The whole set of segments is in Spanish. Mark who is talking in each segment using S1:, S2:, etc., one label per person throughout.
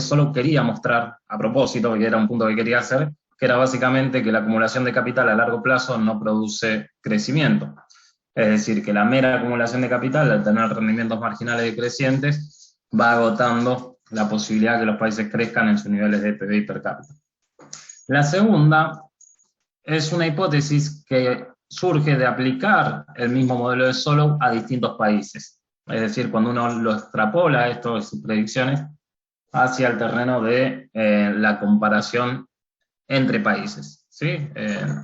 S1: solo quería mostrar, a propósito, que era un punto que quería hacer, que era básicamente que la acumulación de capital a largo plazo no produce crecimiento. Es decir, que la mera acumulación de capital, al tener rendimientos marginales decrecientes, va agotando la posibilidad de que los países crezcan en sus niveles de PBI per cápita. La segunda es una hipótesis que surge de aplicar el mismo modelo de Solow a distintos países. Es decir, cuando uno lo extrapola, esto de sus predicciones, hacia el terreno de la comparación entre países, ¿sí?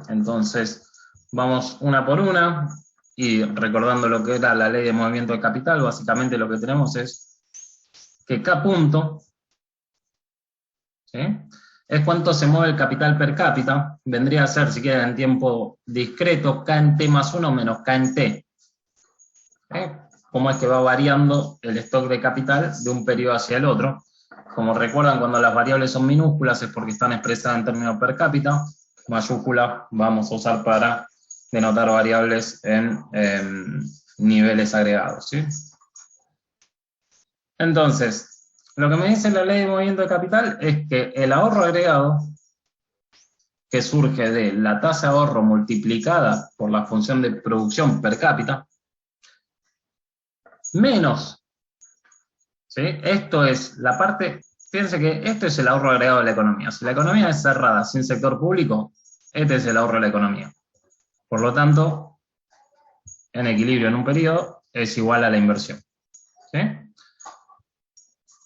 S1: Entonces, vamos una por una, y recordando lo que era la ley de movimiento de capital, básicamente lo que tenemos es que K punto, ¿sí?, es cuánto se mueve el capital per cápita, vendría a ser, si quieren en tiempo discreto, K en T más 1 menos K en T. Cómo es que va variando el stock de capital de un periodo hacia el otro. Como recuerdan, cuando las variables son minúsculas es porque están expresadas en términos per cápita, mayúscula vamos a usar para denotar variables en niveles agregados, ¿sí? Entonces, lo que me dice la ley de movimiento de capital es que el ahorro agregado, que surge de la tasa de ahorro multiplicada por la función de producción per cápita, menos, ¿sí? Esto es la parte, fíjense que esto es el ahorro agregado de la economía. Si la economía es cerrada sin sector público, este es el ahorro de la economía. Por lo tanto, en equilibrio en un periodo es igual a la inversión, ¿sí?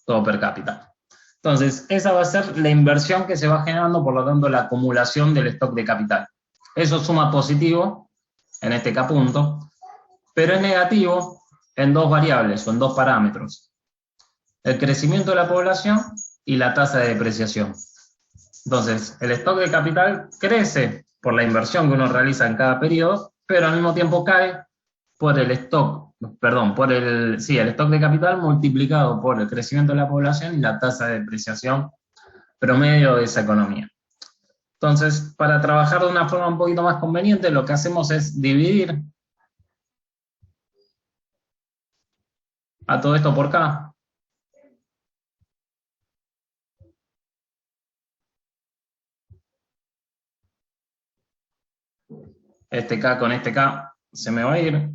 S1: Todo per cápita. Entonces, esa va a ser la inversión que se va generando, por lo tanto, la acumulación del stock de capital. Eso suma positivo, en este K punto, pero es negativo en dos variables o en dos parámetros: el crecimiento de la población y la tasa de depreciación. Entonces, el stock de capital crece por la inversión que uno realiza en cada periodo, pero al mismo tiempo cae por el stock, el stock de capital multiplicado por el crecimiento de la población y la tasa de depreciación promedio de esa economía. Entonces, para trabajar de una forma un poquito más conveniente, lo que hacemos es dividir a todo esto por K. Este K con este K se me va a ir.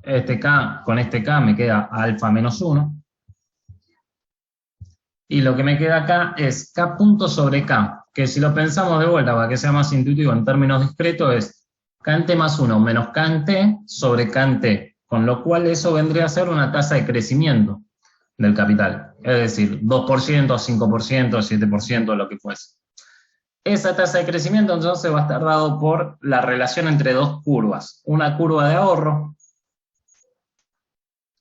S1: Este K con este K me queda alfa menos 1. Y lo que me queda acá es K punto sobre K, que si lo pensamos de vuelta para que sea más intuitivo en términos discretos es K en T más 1 menos K en T sobre K en T, con lo cual eso vendría a ser una tasa de crecimiento del capital, es decir, 2%, 5%, 7%, lo que fuese. Esa tasa de crecimiento entonces va a estar dado por la relación entre dos curvas, una curva de ahorro,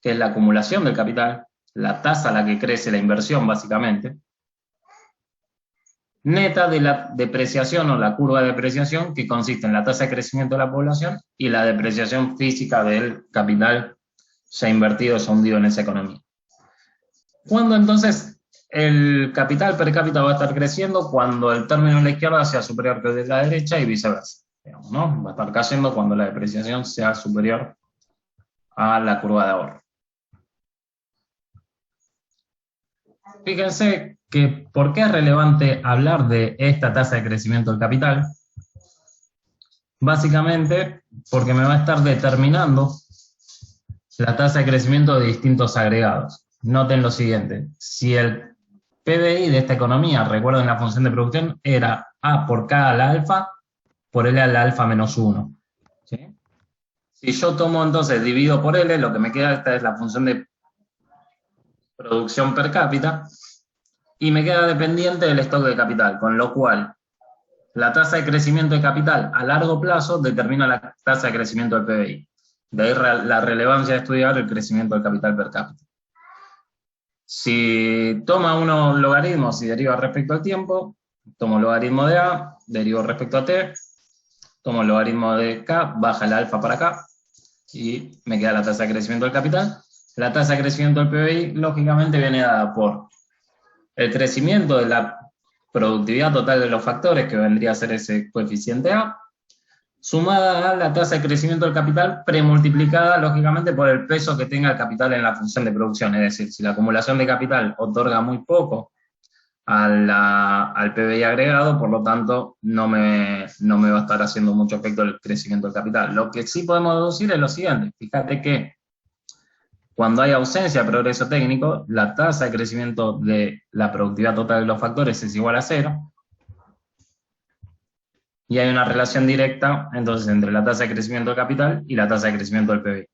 S1: que es la acumulación del capital, la tasa a la que crece la inversión básicamente, neta de la depreciación o la curva de depreciación, que consiste en la tasa de crecimiento de la población y la depreciación física del capital ya invertido, ya hundido en esa economía. ¿Cuándo entonces el capital per cápita va a estar creciendo? Cuando el término de la izquierda sea superior que el de la derecha y viceversa, digamos, ¿no? Va a estar cayendo cuando la depreciación sea superior a la curva de ahorro. Fíjense que ¿por qué es relevante hablar de esta tasa de crecimiento del capital? Básicamente porque me va a estar determinando la tasa de crecimiento de distintos agregados. Noten lo siguiente: si el PBI de esta economía, recuerden la función de producción, era A por K a la alfa, por L a la alfa menos 1. ¿Sí? Si yo tomo entonces, divido por L, lo que me queda, esta es la función de producción per cápita, y me queda dependiente del stock de capital, con lo cual la tasa de crecimiento de capital a largo plazo determina la tasa de crecimiento del PBI. De ahí la relevancia de estudiar el crecimiento del capital per cápita. Si toma unos logaritmos y deriva respecto al tiempo, tomo logaritmo de A, derivo respecto a T, tomo logaritmo de K, baja el alfa para acá, y me queda la tasa de crecimiento del capital. La tasa de crecimiento del PBI, lógicamente, viene dada por el crecimiento de la productividad total de los factores, que vendría a ser ese coeficiente A, sumada a la tasa de crecimiento del capital premultiplicada, lógicamente, por el peso que tenga el capital en la función de producción. Es decir, si la acumulación de capital otorga muy poco al PBI agregado, por lo tanto, no me va a estar haciendo mucho efecto el crecimiento del capital. Lo que sí podemos deducir es lo siguiente. Fíjate que cuando hay ausencia de progreso técnico, la tasa de crecimiento de la productividad total de los factores es igual a 0, y hay una relación directa, entonces, entre la tasa de crecimiento del capital y la tasa de crecimiento del PBI.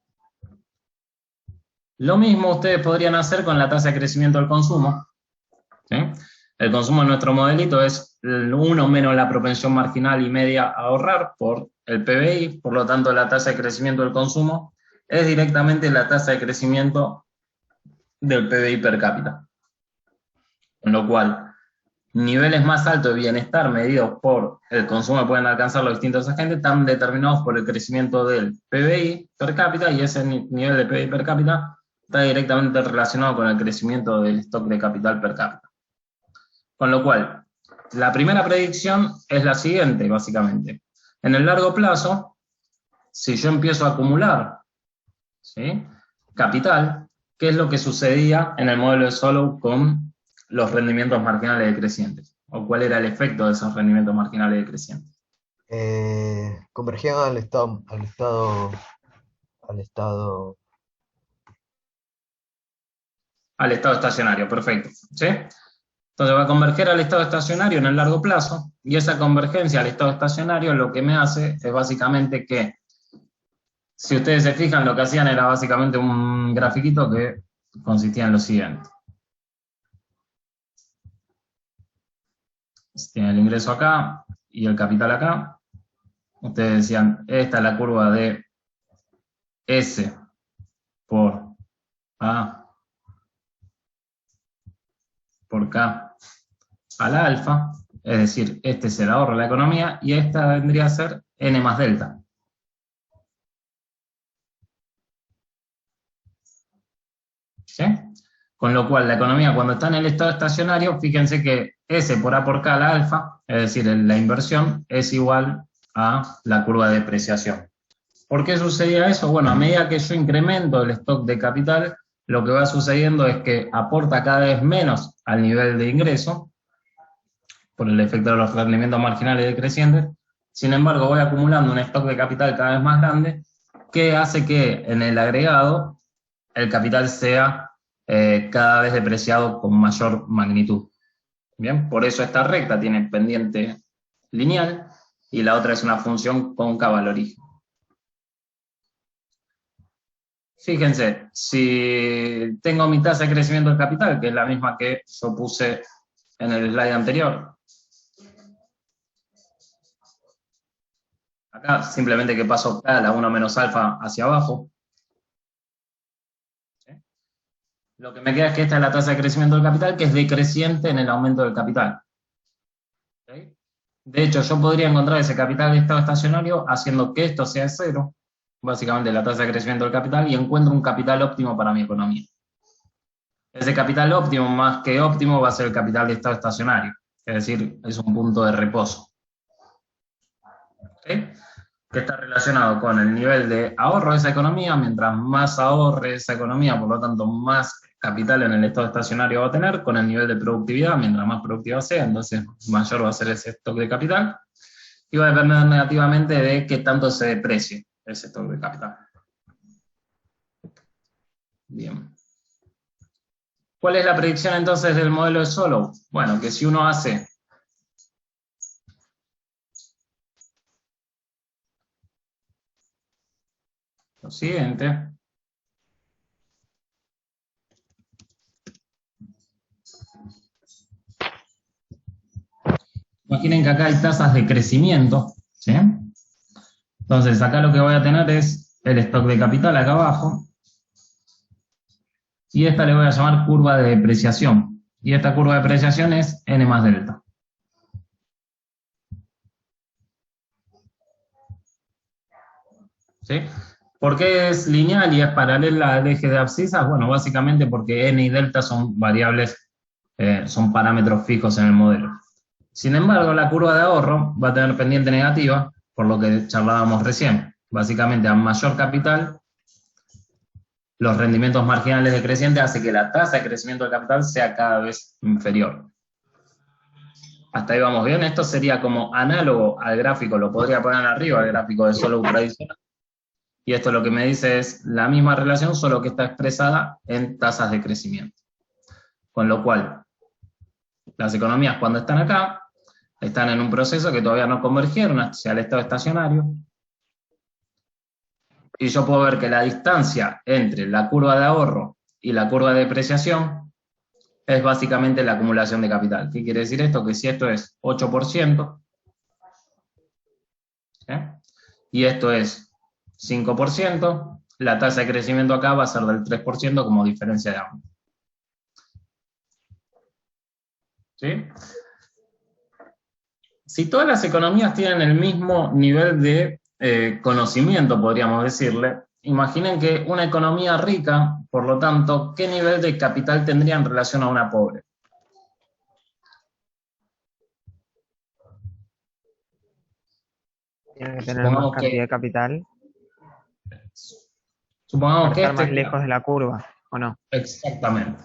S1: Lo mismo ustedes podrían hacer con la tasa de crecimiento del consumo, ¿sí? El consumo en nuestro modelito es 1 menos la propensión marginal y media a ahorrar por el PBI, por lo tanto la tasa de crecimiento del consumo es directamente la tasa de crecimiento del PBI per cápita. Con lo cual, niveles más altos de bienestar medidos por el consumo que pueden alcanzar los distintos agentes están determinados por el crecimiento del PBI per cápita, y ese nivel de PBI per cápita está directamente relacionado con el crecimiento del stock de capital per cápita. Con lo cual, la primera predicción es la siguiente, básicamente. En el largo plazo, si yo empiezo a acumular, ¿sí?, capital, ¿qué es lo que sucedía en el modelo de Solow con los rendimientos marginales decrecientes? ¿O cuál era el efecto de esos rendimientos marginales decrecientes?
S2: Convergían
S1: Al estado estacionario, perfecto. ¿Sí? Entonces va a converger al estado estacionario en el largo plazo, y esa convergencia al estado estacionario lo que me hace es básicamente que, si ustedes se fijan, lo que hacían era básicamente un grafiquito que consistía en lo siguiente. Tiene el ingreso acá y el capital acá. Ustedes decían, esta es la curva de S por A por K a la alfa, es decir, este es el ahorro de la economía, y esta vendría a ser N más delta. ¿Sí? Con lo cual, la economía, cuando está en el estado estacionario, fíjense que S por A por K a la alfa, es decir, la inversión, es igual a la curva de depreciación. ¿Por qué sucedía eso? Bueno, a medida que yo incremento el stock de capital, lo que va sucediendo es que aporta cada vez menos al nivel de ingreso, por el efecto de los rendimientos marginales decrecientes. Sin embargo, voy acumulando un stock de capital cada vez más grande, que hace que en el agregado el capital sea cada vez depreciado con mayor magnitud. Bien, por eso esta recta tiene pendiente lineal, y la otra es una función cóncava al origen. Fíjense, si tengo mi tasa de crecimiento del capital, que es la misma que yo puse en el slide anterior, acá simplemente que paso K a la 1 menos alfa hacia abajo, ¿sí?, lo que me queda es que esta es la tasa de crecimiento del capital, que es decreciente en el aumento del capital. ¿Sí? De hecho, yo podría encontrar ese capital de estado estacionario haciendo que esto sea 0, básicamente la tasa de crecimiento del capital, y encuentro un capital óptimo para mi economía. Ese capital óptimo, más que óptimo, va a ser el capital de estado estacionario, es decir, es un punto de reposo. ¿Sí? Que está relacionado con el nivel de ahorro de esa economía. Mientras más ahorre esa economía, por lo tanto más capital en el estado estacionario va a tener, con el nivel de productividad. Mientras más productiva sea, entonces mayor va a ser ese stock de capital, y va a depender negativamente de qué tanto se deprecie ese stock de capital. Bien. ¿Cuál es la predicción entonces del modelo de Solow? Bueno, que si uno hace lo siguiente. Imaginen que acá hay tasas de crecimiento, ¿sí? Entonces acá lo que voy a tener es el stock de capital acá abajo, y esta le voy a llamar curva de depreciación, y esta curva de depreciación es N más delta. ¿Sí? ¿Por qué es lineal y es paralela al eje de abscisas? Bueno, básicamente porque N y delta son variables, son parámetros fijos en el modelo. Sin embargo, la curva de ahorro va a tener pendiente negativa, por lo que charlábamos recién. Básicamente, a mayor capital, los rendimientos marginales decrecientes hacen que la tasa de crecimiento del capital sea cada vez inferior. Hasta ahí vamos bien. Esto sería como análogo al gráfico, lo podría poner arriba, al gráfico de Solow tradicional. Y esto lo que me dice es la misma relación, solo que está expresada en tasas de crecimiento. Con lo cual, las economías cuando están acá, están en un proceso que todavía no convergieron hacia el estado estacionario. Y yo puedo ver que la distancia entre la curva de ahorro y la curva de depreciación es básicamente la acumulación de capital. ¿Qué quiere decir esto? Que si esto es 8%, y esto es 5%, la tasa de crecimiento acá va a ser del 3% como diferencia de ambos. ¿Sí? Si todas las economías tienen el mismo nivel de conocimiento, podríamos decirle, imaginen que una economía rica, por lo tanto, ¿qué nivel de capital tendría en relación a una pobre?
S3: Tiene que tener más
S1: Supongamos
S3: cantidad
S1: que,
S3: de capital
S1: supongamos
S3: para
S1: que
S3: estar
S1: este,
S3: más lejos de la curva, ¿o no?
S1: exactamente,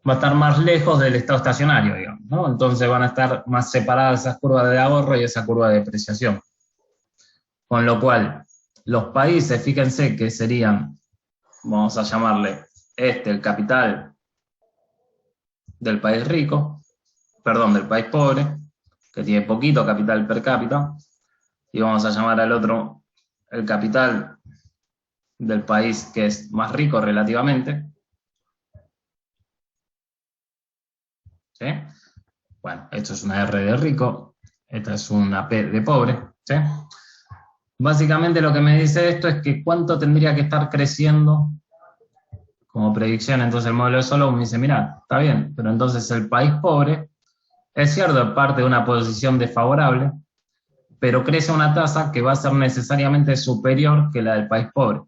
S1: va a estar más lejos del estado estacionario, digamos, ¿no? Entonces van a estar más separadas esas curvas de ahorro y esa curva de depreciación. Con lo cual, los países, fíjense que serían, vamos a llamarle el capital del país rico, perdón, del país pobre, que tiene poquito capital per cápita, y vamos a llamar al otro el capital del país que es más rico relativamente. ¿Sí? Bueno, esto es una R de rico, esta es una P de pobre. ¿Sí? Básicamente lo que me dice esto es que cuánto tendría que estar creciendo como predicción. Entonces el modelo de Solow me dice, mira, está bien, pero entonces el país pobre es cierto, parte de una posición desfavorable, pero crece a una tasa que va a ser necesariamente superior que la del país pobre,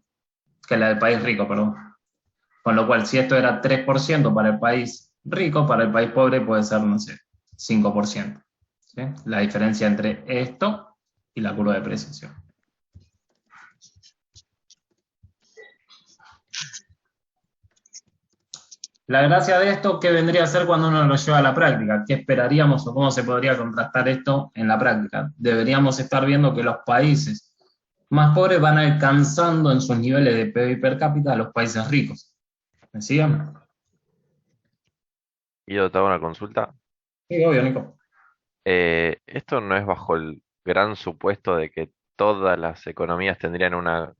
S1: que la del país rico, perdón. Con lo cual, si esto era 3% para el país rico, para el país pobre puede ser, no sé, 5%. ¿Sí? La diferencia entre esto y la curva de depreciación. La gracia de esto, ¿qué vendría a ser cuando uno lo lleva a la práctica? ¿Qué esperaríamos o cómo se podría contrastar esto en la práctica? Deberíamos estar viendo que los países más pobres van alcanzando en sus niveles de PIB per cápita a los países ricos. ¿Me siguen?
S4: Y yo te hago una consulta.
S1: Sí, obvio, Nico.
S4: ¿Esto no es bajo el gran supuesto de que todas las economías tendrían una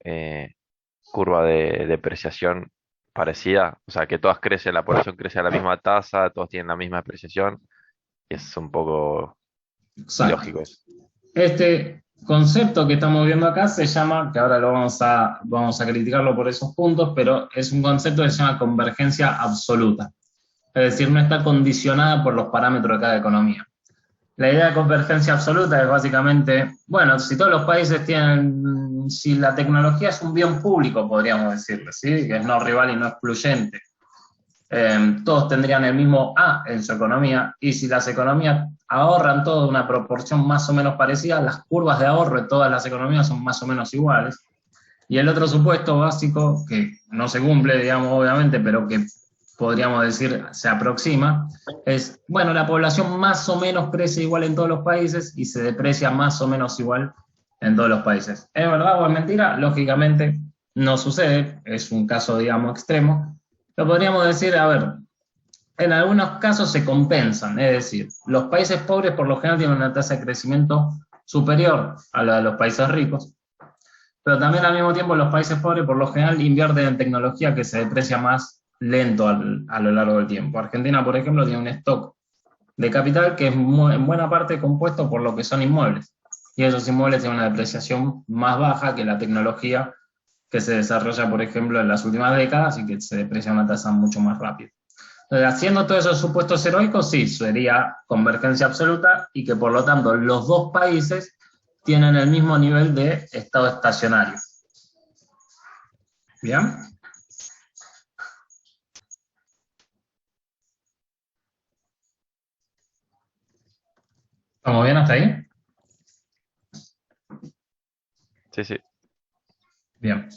S4: curva de depreciación parecida? O sea, que todas crecen, la población crece a la misma tasa, todos tienen la misma depreciación, y es un poco
S1: Exacto.
S4: ilógico eso.
S1: Este concepto que estamos viendo acá se llama, que ahora vamos a criticarlo por esos puntos, pero es un concepto que se llama convergencia absoluta. Es decir, no está condicionada por los parámetros de cada economía. La idea de convergencia absoluta es básicamente, bueno, si todos los países tienen, si la tecnología es un bien público, podríamos decirlo, ¿sí? Que es no rival y no excluyente, todos tendrían el mismo A en su economía, y si las economías ahorran todo una proporción más o menos parecida, las curvas de ahorro de todas las economías son más o menos iguales. Y el otro supuesto básico, que no se cumple, digamos, obviamente, pero que podríamos decir se aproxima, es, bueno, la población más o menos crece igual en todos los países y se deprecia más o menos igual en todos los países. ¿Es verdad o es mentira? Lógicamente no sucede, es un caso, digamos, extremo. Lo podríamos decir, a ver, en algunos casos se compensan, es decir, los países pobres por lo general tienen una tasa de crecimiento superior a la de los países ricos, pero también al mismo tiempo los países pobres por lo general invierten en tecnología que se deprecia más lento a lo largo del tiempo. Argentina, por ejemplo, tiene un stock de capital que es en buena parte compuesto por lo que son inmuebles, y esos inmuebles tienen una depreciación más baja que la tecnología que se desarrolla, por ejemplo, en las últimas décadas y que se deprecia a una tasa mucho más rápida. Entonces, haciendo todos esos supuestos heroicos, sí, sería convergencia absoluta y que por lo tanto los dos países tienen el mismo nivel de estado estacionario. ¿Bien? ¿Estamos bien hasta ahí?
S4: Sí, sí.
S1: Bien.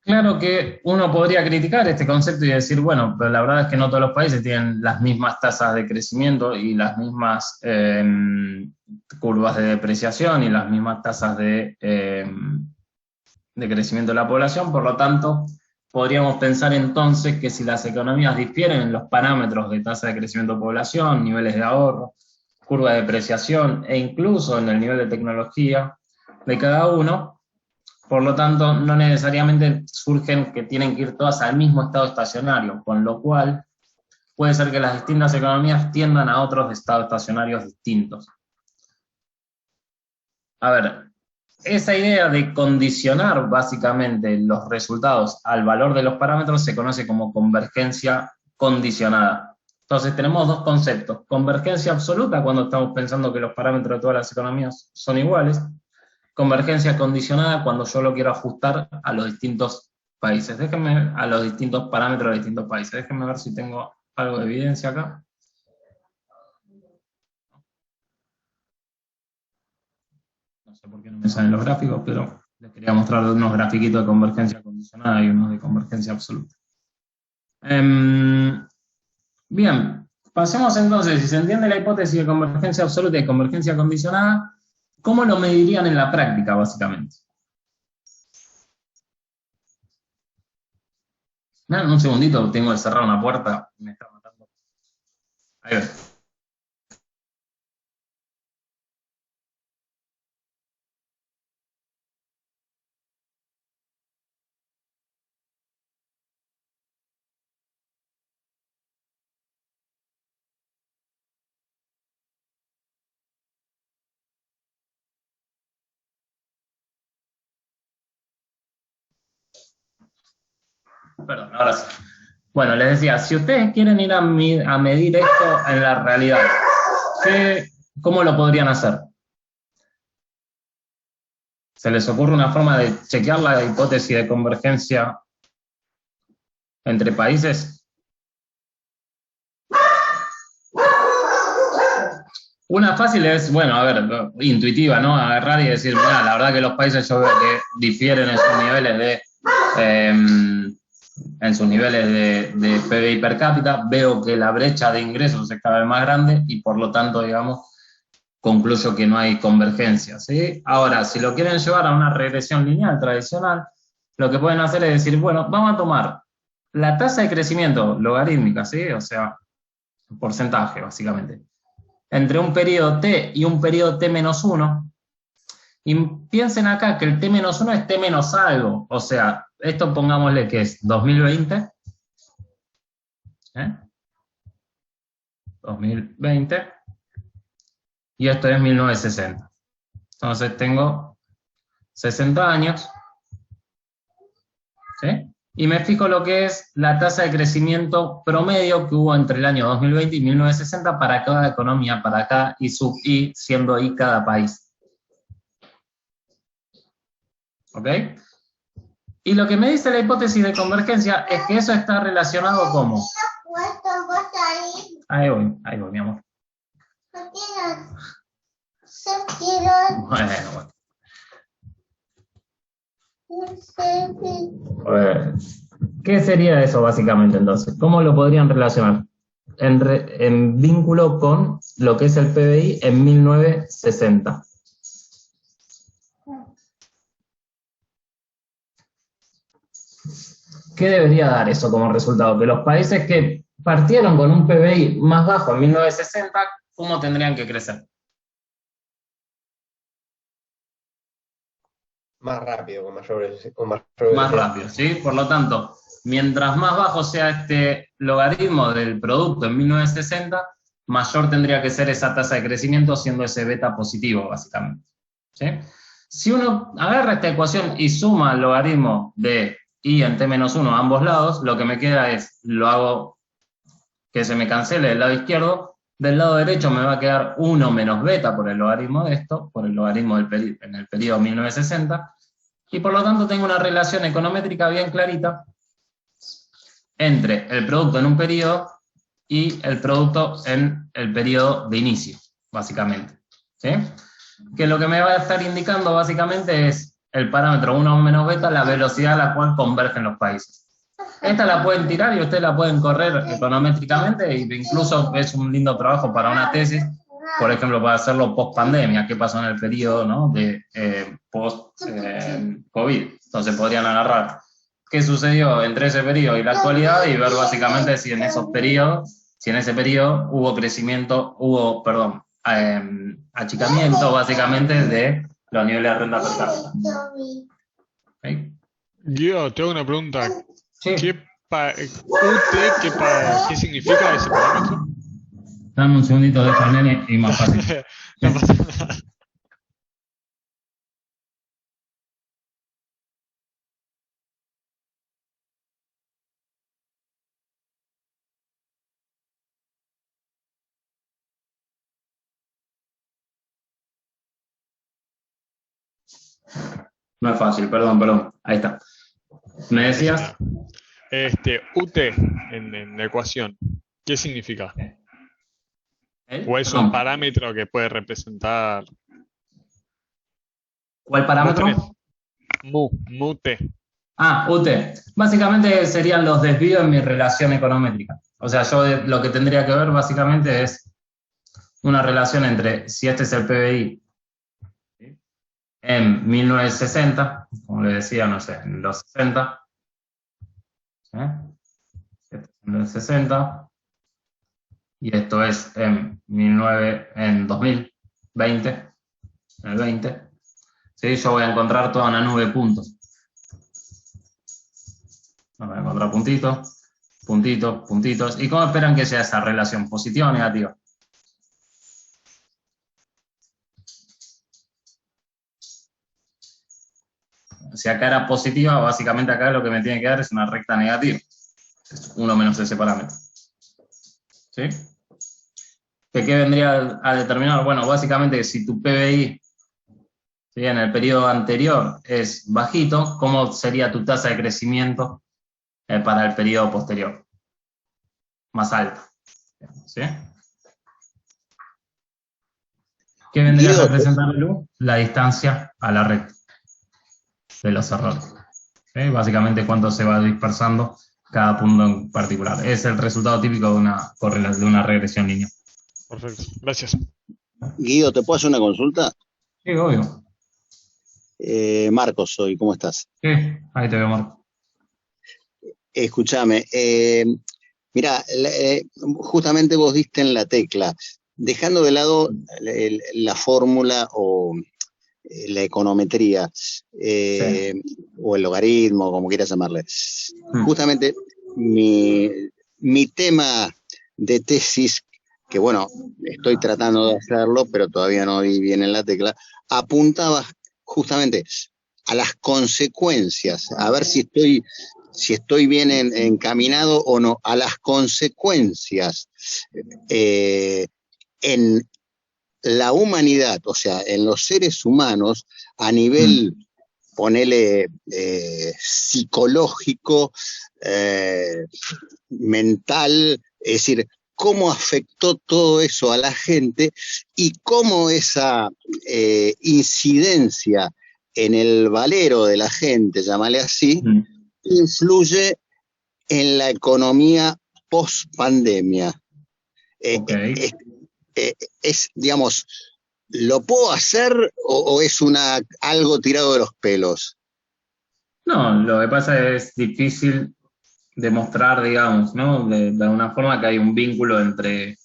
S1: Claro que uno podría criticar este concepto y decir, bueno, pero la verdad es que no todos los países tienen las mismas tasas de crecimiento y las mismas curvas de depreciación y las mismas tasas de crecimiento de la población, por lo tanto, podríamos pensar entonces que si las economías difieren en los parámetros de tasa de crecimiento de población, niveles de ahorro, curva de depreciación e incluso en el nivel de tecnología de cada uno, por lo tanto, no necesariamente surgen que tienen que ir todas al mismo estado estacionario, con lo cual puede ser que las distintas economías tiendan a otros estados estacionarios distintos. A ver, esa idea de condicionar básicamente los resultados al valor de los parámetros se conoce como convergencia condicionada. Entonces tenemos dos conceptos: convergencia absoluta, cuando estamos pensando que los parámetros de todas las economías son iguales; convergencia condicionada, cuando yo lo quiero ajustar a los distintos países. Déjenme, a los distintos parámetros de distintos países. Déjenme ver si tengo algo de evidencia acá. No sé por qué no me salen los gráficos, pero les quería mostrar unos grafiquitos de convergencia condicionada y unos de convergencia absoluta. Bien, pasemos entonces, si se entiende la hipótesis de convergencia absoluta y convergencia condicionada, ¿cómo lo medirían en la práctica, básicamente? Un segundito, tengo que cerrar una puerta, me está matando. Ahí va. Perdón, ahora sí. Bueno, les decía, si ustedes quieren ir a medir esto en la realidad, ¿cómo lo podrían hacer? ¿Se les ocurre una forma de chequear la hipótesis de convergencia entre países? Una fácil es, bueno, a ver, intuitiva, ¿no? Agarrar y decir, mira, la verdad que los países yo veo que difieren en sus niveles de PBI per cápita, veo que la brecha de ingresos es cada vez más grande y por lo tanto, digamos, concluyo que no hay convergencia, ¿sí? Ahora, si lo quieren llevar a una regresión lineal tradicional, lo que pueden hacer es decir, bueno, vamos a tomar la tasa de crecimiento logarítmica, ¿sí? O sea, porcentaje, básicamente, entre un periodo t y un periodo t-1, y piensen acá que el t-1 es t menos algo, o sea, esto pongámosle que es 2020, 2020, y esto es 1960. Entonces tengo 60 años, ¿sí? Y me fijo lo que es la tasa de crecimiento promedio que hubo entre el año 2020 y 1960 para cada economía, para cada I sub I, siendo I cada país. ¿Ok? Y lo que me dice la hipótesis de convergencia es que eso está relacionado como... Ahí voy, mi amor. Bueno. ¿Qué sería eso básicamente entonces? ¿Cómo lo podrían relacionar? En vínculo con lo que es el PBI en 1960. ¿Qué debería dar eso como resultado? Que los países que partieron con un PBI más bajo en 1960, ¿cómo tendrían que crecer?
S2: Más rápido,
S1: Más rápido, ¿sí? Por lo tanto, mientras más bajo sea este logaritmo del producto en 1960, mayor tendría que ser esa tasa de crecimiento, siendo ese beta positivo, básicamente, ¿sí? Si uno agarra esta ecuación y suma el logaritmo de I en t-1 a ambos lados, lo que me queda es, lo hago que se me cancele del lado izquierdo, del lado derecho me va a quedar 1 menos beta por el logaritmo de esto, por el logaritmo en el periodo 1960, y por lo tanto tengo una relación econométrica bien clarita entre el producto en un periodo y el producto en el periodo de inicio, básicamente. ¿Sí? Que lo que me va a estar indicando básicamente es el parámetro 1 menos beta, la velocidad a la cual convergen los países. Esta la pueden tirar y ustedes la pueden correr econométricamente, e incluso es un lindo trabajo para una tesis, por ejemplo, para hacerlo post pandemia, qué pasó en el periodo, ¿no?, de post COVID. Entonces podrían agarrar qué sucedió entre ese periodo y la actualidad y ver básicamente si en esos periodos, si en ese periodo hubo crecimiento, achicamiento básicamente de los niveles de renta per cápita. ¿Ok?
S5: Guido, te hago una pregunta.
S1: Sí.
S5: ¿Qué significa ese parámetro?
S1: Dame un segundito, deja al nene y más fácil.
S5: No pasa nada.
S1: No es fácil, perdón. Ahí está. ¿Me decías?
S5: UT en la ecuación, ¿qué significa? ¿O es
S1: Perdón,
S5: un parámetro que puede representar?
S1: ¿cuál parámetro?
S5: Mu-T.
S1: UT. Básicamente serían los desvíos en mi relación econométrica. O sea, yo lo que tendría que ver básicamente es una relación entre, si este es el PBI en 1960, como le decía, no sé, en los 60, este es en los 60, y esto es en 2020, en el 20, ¿sí? Yo voy a encontrar toda una nube de puntos. Voy a encontrar puntitos, puntitos, puntitos. ¿Y cómo esperan que sea esa relación? ¿Positiva o negativa? Si acá era positiva, básicamente acá lo que me tiene que dar es una recta negativa. Es 1 menos ese parámetro. ¿Sí? ¿Qué vendría a determinar? Bueno, básicamente si tu PBI, ¿sí?, en el periodo anterior es bajito, ¿cómo sería tu tasa de crecimiento para el periodo posterior? Más alta. ¿Sí? ¿Qué vendría a representar la distancia a la recta de los errores? ¿Sí? Básicamente cuánto se va dispersando cada punto en particular. Es el resultado típico de una regresión lineal.
S5: Perfecto, gracias.
S6: Guido, ¿te puedo hacer una consulta?
S1: Sí, obvio.
S6: Marcos soy, ¿cómo estás?
S1: Sí, ahí te veo, Marco.
S6: Escúchame, mira, justamente vos diste en la tecla, dejando de lado la fórmula o la econometría,
S1: Sí.
S6: o el logaritmo, como quieras llamarle. Justamente mi tema de tesis, que bueno, estoy tratando de hacerlo, pero todavía no di bien en la tecla, apuntaba justamente a las consecuencias, a ver si estoy bien encaminado o no, a las consecuencias en la humanidad, o sea, en los seres humanos, a nivel, ponele, psicológico, mental, es decir, cómo afectó todo eso a la gente y cómo esa incidencia en el valero de la gente, llámale así, influye en la economía post-pandemia.
S1: Okay.
S6: Digamos, ¿lo puedo hacer o es algo tirado de los pelos?
S1: No, lo que pasa es difícil demostrar, digamos, ¿no? De alguna forma que hay un vínculo entre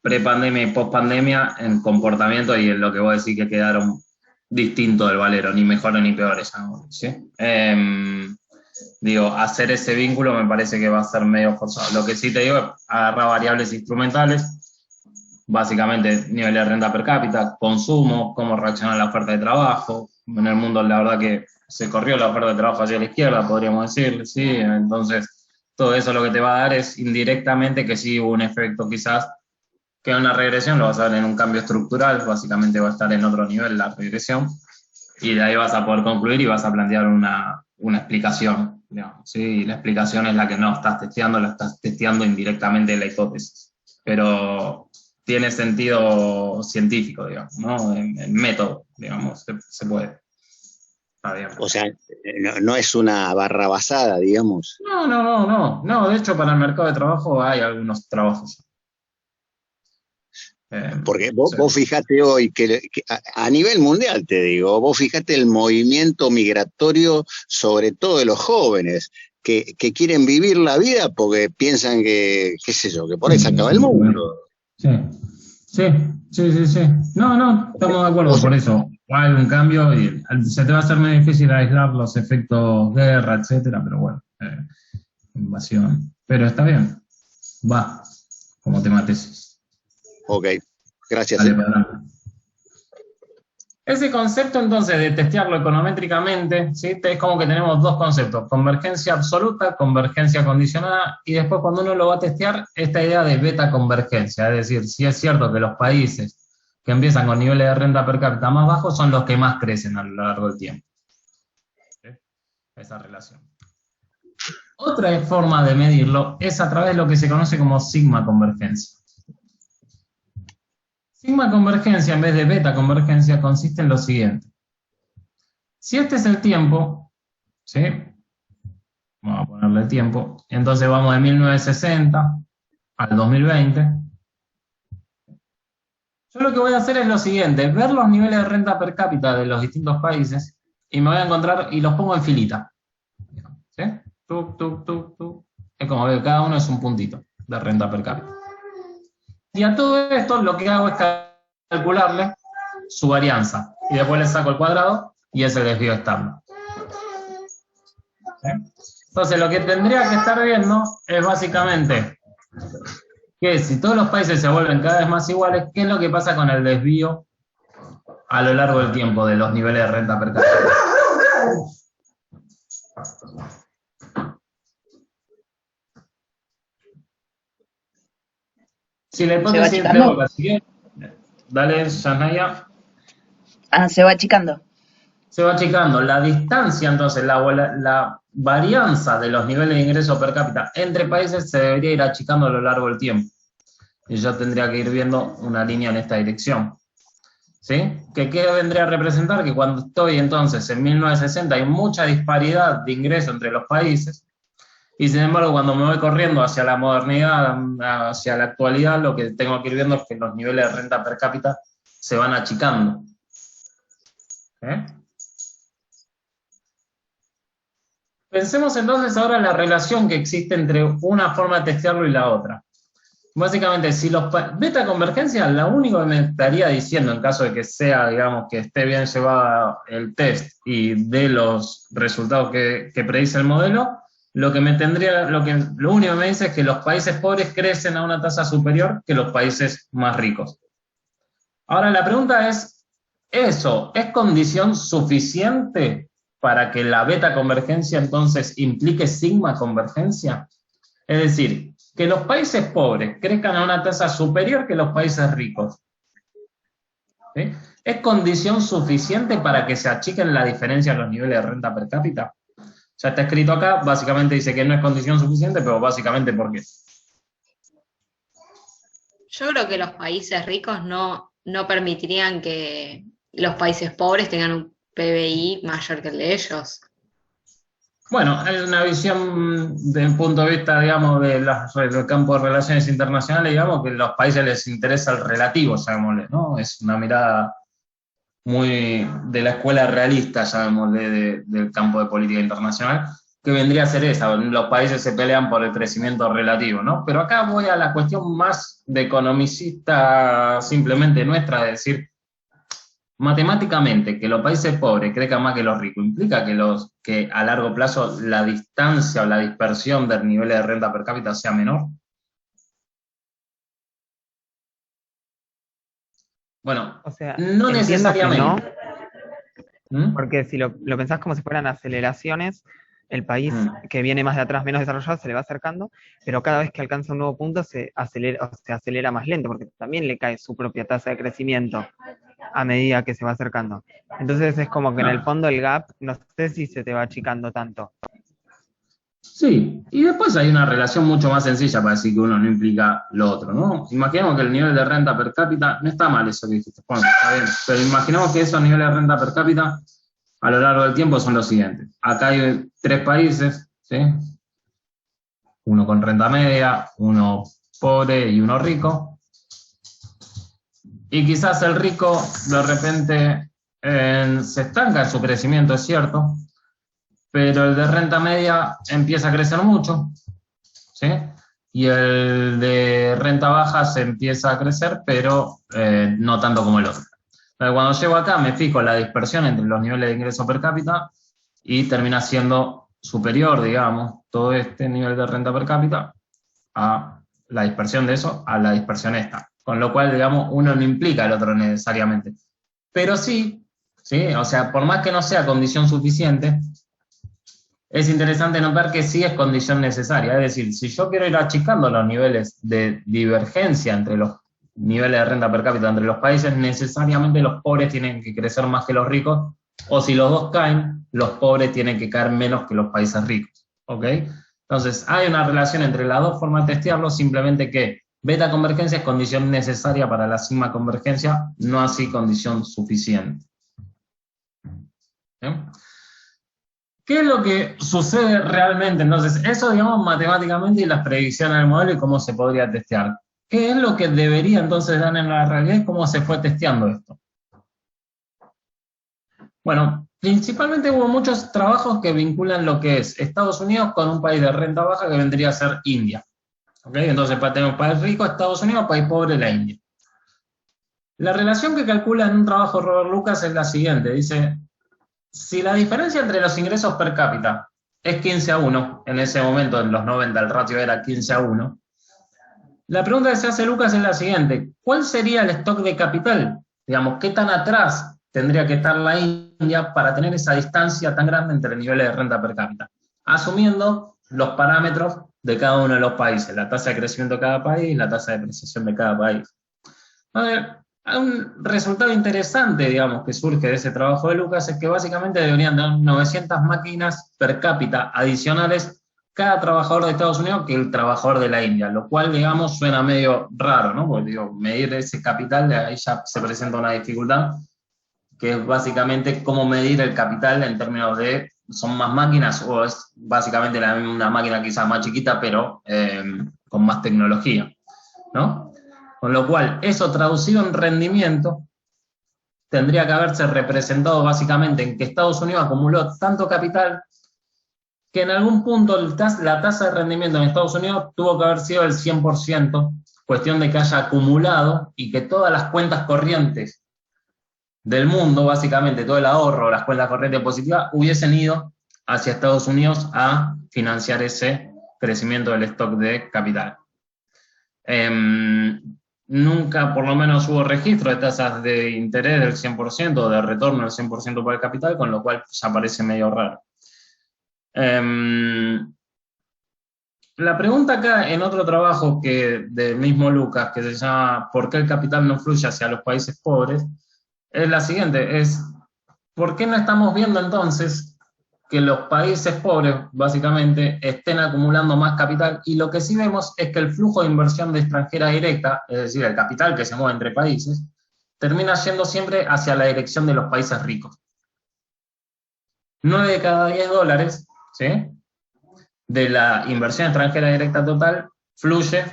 S1: prepandemia y pospandemia en comportamiento y en lo que vos decís que quedaron distintos del valero, ni mejores ni peores, ¿no? ¿Sí? Digo, hacer ese vínculo me parece que va a ser medio forzado. Lo que sí te digo es agarrar variables instrumentales, básicamente nivel de renta per cápita, consumo, cómo reacciona la oferta de trabajo. En el mundo la verdad que se corrió la oferta de trabajo hacia la izquierda, podríamos decir, ¿sí? Entonces, todo eso lo que te va a dar es indirectamente que sí hubo un efecto quizás, que en una regresión lo vas a ver en un cambio estructural, básicamente va a estar en otro nivel la regresión, y de ahí vas a poder concluir y vas a plantear una explicación, digamos, ¿sí? Y la explicación es la que no estás testeando, la estás testeando indirectamente en la hipótesis. Pero tiene sentido científico, digamos, ¿no? En método, digamos, se puede. Está bien.
S6: O sea, no es una barra basada, digamos.
S1: No, de hecho para el mercado de trabajo hay algunos trabajos.
S6: Porque vos,
S1: Sí.
S6: vos fijate hoy que a nivel mundial, te digo, vos fijate el movimiento migratorio, sobre todo de los jóvenes, que quieren vivir la vida porque piensan que, qué sé yo, que por ahí se acaba el mundo.
S1: Sí. No, estamos de acuerdo por eso. Hay un cambio y se te va a hacer muy difícil aislar los efectos guerra, etcétera, pero bueno, invasión. Pero está bien, va, como tema tesis.
S6: Ok, gracias.
S1: Dale para adelante. Ese concepto entonces de testearlo econométricamente, ¿sí? Es como que tenemos dos conceptos, convergencia absoluta, convergencia condicionada, y después cuando uno lo va a testear, esta idea de beta convergencia, es decir, si es cierto que los países que empiezan con niveles de renta per cápita más bajos son los que más crecen a lo largo del tiempo. ¿Sí? Esa relación. Otra forma de medirlo es a través de lo que se conoce como sigma convergencia. Sigma convergencia en vez de beta convergencia consiste en lo siguiente. Si este es el tiempo, ¿sí? Vamos a ponerle tiempo, entonces vamos de 1960 al 2020. Yo lo que voy a hacer es lo siguiente, ver los niveles de renta per cápita de los distintos países y me voy a encontrar, y los pongo en filita. ¿Sí? Es como que cada uno es un puntito de renta per cápita. Y a todo esto lo que hago es calcularle su varianza. Y después le saco el cuadrado y ese desvío estándar. ¿Sí? Entonces lo que tendría que estar viendo es básicamente que si todos los países se vuelven cada vez más iguales, ¿qué es lo que pasa con el desvío a lo largo del tiempo de los niveles de renta per cápita? Si la hipótesis de la siguiente, dale, Shanaya.
S7: Se va achicando.
S1: Se va achicando. La distancia, entonces, la varianza de los niveles de ingreso per cápita entre países se debería ir achicando a lo largo del tiempo. Y yo tendría que ir viendo una línea en esta dirección. ¿Sí? ¿Qué vendría a representar? Que cuando estoy entonces en 1960 hay mucha disparidad de ingreso entre los países, y sin embargo cuando me voy corriendo hacia la modernidad, hacia la actualidad, lo que tengo que ir viendo es que los niveles de renta per cápita se van achicando. ¿Eh? Pensemos entonces ahora en la relación que existe entre una forma de testearlo y la otra. Básicamente, si los beta convergencia, lo único que me estaría diciendo en caso de que sea, digamos, que esté bien llevado el test y de los resultados que predice el modelo, lo único que me dice es que los países pobres crecen a una tasa superior que los países más ricos. Ahora la pregunta es, ¿eso es condición suficiente para que la beta convergencia entonces implique sigma convergencia? Es decir, que los países pobres crezcan a una tasa superior que los países ricos. ¿Sí? ¿Es condición suficiente para que se achiquen la diferencia en los niveles de renta per cápita? Ya está escrito acá, básicamente dice que no es condición suficiente, pero básicamente ¿por qué?
S8: Yo creo que los países ricos no permitirían que los países pobres tengan un PBI mayor que el de ellos.
S1: Bueno, es una visión desde el punto de vista, digamos, del campo de relaciones internacionales, digamos, que a los países les interesa el relativo, llamémosle, ¿no? Es una mirada muy de la escuela realista, llamémosle, del campo de política internacional, que vendría a ser esa, los países se pelean por el crecimiento relativo, ¿no? Pero acá voy a la cuestión más de economicista simplemente nuestra, de decir, matemáticamente, que los países pobres crezcan más que los ricos, implica que a largo plazo la distancia o la dispersión del nivel de renta per cápita sea menor. Bueno,
S3: O sea,
S1: no
S3: entiendo que
S1: necesariamente.
S3: no, porque si lo pensás como si fueran aceleraciones, el país que viene más de atrás, menos desarrollado, se le va acercando, pero cada vez que alcanza un nuevo punto se acelera más lento, porque también le cae su propia tasa de crecimiento a medida que se va acercando. Entonces es como que en el fondo el gap, no sé si se te va achicando tanto.
S1: Sí, y después hay una relación mucho más sencilla para decir que uno no implica lo otro, ¿no? Imaginemos que el nivel de renta per cápita, no está mal eso que dijiste, bueno, está bien, pero imaginemos que esos niveles de renta per cápita a lo largo del tiempo son los siguientes. Acá hay 3 países, ¿sí? Uno con renta media, uno pobre y uno rico. Y quizás el rico de repente se estanca en su crecimiento, es cierto, pero el de renta media empieza a crecer mucho, ¿sí? Y el de renta baja se empieza a crecer, pero no tanto como el otro. Pero cuando llego acá me fijo la dispersión entre los niveles de ingreso per cápita y termina siendo superior, digamos, todo este nivel de renta per cápita a la dispersión de eso, a la dispersión esta. Con lo cual, digamos, uno no implica el otro necesariamente. Pero sí, o sea, por más que no sea condición suficiente, es interesante notar que sí es condición necesaria. Es decir, si yo quiero ir achicando los niveles de divergencia entre los niveles de renta per cápita entre los países, necesariamente los pobres tienen que crecer más que los ricos, o si los dos caen, los pobres tienen que caer menos que los países ricos. ¿Ok? Entonces, hay una relación entre las dos formas de testearlo, simplemente que beta convergencia es condición necesaria para la sigma convergencia, no así condición suficiente. ¿Bien? ¿Qué es lo que sucede realmente? Entonces, eso, digamos, matemáticamente y las predicciones del modelo y cómo se podría testear. ¿Qué es lo que debería entonces dar en la realidad y cómo se fue testeando esto? Bueno, principalmente hubo muchos trabajos que vinculan lo que es Estados Unidos con un país de renta baja que vendría a ser India. ¿Okay? Entonces, tenemos país rico, Estados Unidos, país pobre, la India. La relación que calcula en un trabajo Robert Lucas es la siguiente, dice, si la diferencia entre los ingresos per cápita es 15:1, en ese momento, en los 90, el ratio era 15:1, la pregunta que se hace Lucas es la siguiente, ¿cuál sería el stock de capital? Digamos, ¿qué tan atrás tendría que estar la India para tener esa distancia tan grande entre niveles de renta per cápita? Asumiendo los parámetros de cada uno de los países, la tasa de crecimiento de cada país, la tasa de depreciación de cada país. A ver, un resultado interesante, digamos, que surge de ese trabajo de Lucas es que básicamente deberían dar 900 máquinas per cápita adicionales cada trabajador de Estados Unidos que el trabajador de la India, lo cual, digamos, suena medio raro, ¿no? Porque, digo, medir ese capital, ahí ya se presenta una dificultad, que es básicamente cómo medir el capital en términos de, ¿son más máquinas o es básicamente una máquina quizás más chiquita, pero con más tecnología, ¿no? Con lo cual, eso traducido en rendimiento, tendría que haberse representado básicamente en que Estados Unidos acumuló tanto capital que en algún punto la tasa de rendimiento en Estados Unidos tuvo que haber sido el 100%, cuestión de que haya acumulado y que todas las cuentas corrientes del mundo, básicamente todo el ahorro, las cuentas corrientes positivas, hubiesen ido hacia Estados Unidos a financiar ese crecimiento del stock de capital. Nunca, por lo menos, hubo registro de tasas de interés del 100% o de retorno del 100% para el capital, con lo cual ya parece medio raro. La pregunta acá en otro trabajo del mismo Lucas, que se llama ¿por qué el capital no fluye hacia los países pobres?, es la siguiente, es ¿por qué no estamos viendo entonces que los países pobres, básicamente, estén acumulando más capital? Y lo que sí vemos es que el flujo de inversión de extranjera directa, es decir, el capital que se mueve entre países, termina yendo siempre hacia la dirección de los países ricos. 9 de cada 10 dólares, ¿sí?, de la inversión extranjera directa total fluye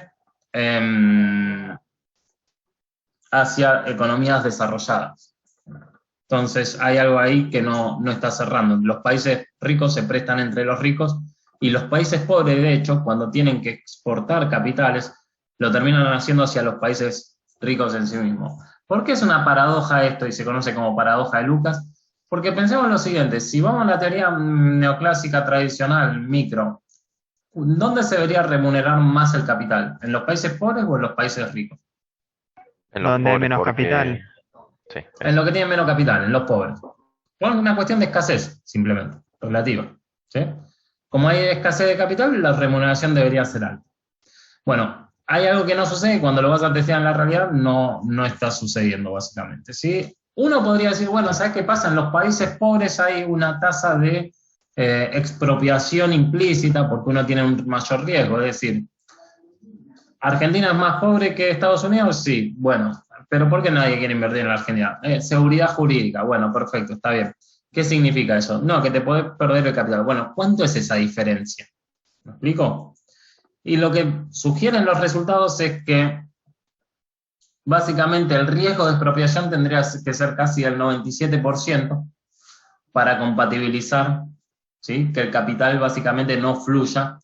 S1: hacia economías desarrolladas. Entonces hay algo ahí que no está cerrando. Los países ricos se prestan entre los ricos y los países pobres, de hecho, cuando tienen que exportar capitales, lo terminan haciendo hacia los países ricos en sí mismos. ¿Por qué es una paradoja esto y se conoce como paradoja de Lucas? Porque pensemos lo siguiente, si vamos a la teoría neoclásica tradicional, micro, ¿dónde se debería remunerar más el capital? ¿En los países pobres o en los países ricos?
S4: En los
S3: Donde hay
S4: pobres,
S3: menos
S4: porque...
S3: capital.
S4: Sí,
S1: En lo que tienen menos capital, en los pobres. Por una cuestión de escasez, simplemente, relativa. ¿Sí? Como hay escasez de capital, la remuneración debería ser alta. Bueno, hay algo que no sucede y cuando lo vas a testear en la realidad no está sucediendo, básicamente. ¿Sí? Uno podría decir, bueno, ¿sabes qué pasa? En los países pobres hay una tasa de expropiación implícita porque uno tiene un mayor riesgo. Es decir, ¿Argentina es más pobre que Estados Unidos? Sí, bueno, pero ¿por qué nadie quiere invertir en la Argentina? Seguridad jurídica, bueno, perfecto, está bien. ¿Qué significa eso? No, que te podés perder el capital. Bueno, ¿cuánto es esa diferencia? ¿Me explico? Y lo que sugieren los resultados es que básicamente el riesgo de expropiación tendría que ser casi del 97% para compatibilizar, ¿sí?, que el capital básicamente no fluya